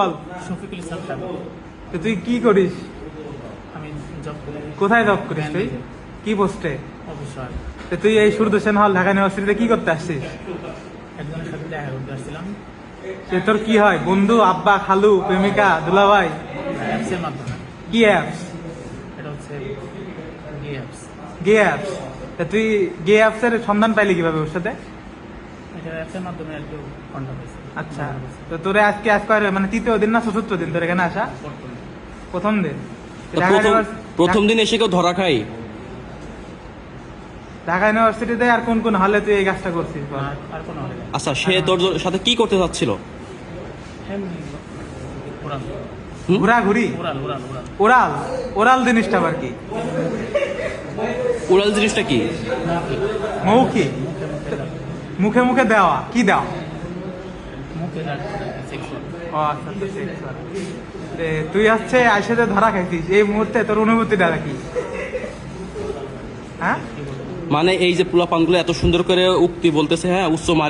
বল। শফিকুল ইসলাম সাহেব। তো তুই কি করিস? আমি জব করি। কোথায় জব করিস তুই? কি পোস্টে? অফিসার। তো তুই এই সূর্যসেন হল ঢাকা ইউনিভার্সিটিতে কি করতে আসছিস? একজনের সাথে দেখা করতে আসছিলাম সে তোর কি হয়, বন্ধু, আব্বা, খালু, প্রেমিকা, দুলাভাই? অ্যাপসের মাধ্যমে। কি অ্যাপস? এটা হচ্ছে গে অ্যাপস। গে অ্যাপস? তা তুই গে অ্যাপস এর সন্ধান পাইলি কিভাবে ওর সাথে? এটা অ্যাপসের মাধ্যমে আর কি কন্ট্যাক্ট হয়েছে। আচ্ছা, তো তোরে আজকে মানে তৃতীয় দিন না চতুর্থ দিন তোর এখানে আসা? প্রথম দিন। প্রথম দিন এসে কেউ ধরা খাই? ঢাকা ইউনিভার্সিটিতে আর কোন কোন হলে তুই এই কাজটা করছিস বল? আর কোনো হবে না। আচ্ছা, সে তোর সাথে কি করতে চাচ্ছিল? উড়াল ঘোরাঘুরি? উড়াল উড়াল উড়াল। ওরাল? ওরাল জিনিসটা আবার কি? উড়াল জিনিসটা কি? মৌখিক? মুখে মুখে দেওয়া? কি দেওয়া? মুখে সেক্সুয়াল। ও আচ্ছা, আচ্ছা, sexual। তুই হচ্ছে আইসাতে ধরা খাইছিস, এই মুহূর্তে তোর অনুভূতিটা কি? হ্যাঁ, মানে এই যে পোলাপানগুলো এত সুন্দর করে উক্তি বলতেছে, হ্যাঁ, উচ্চ মারি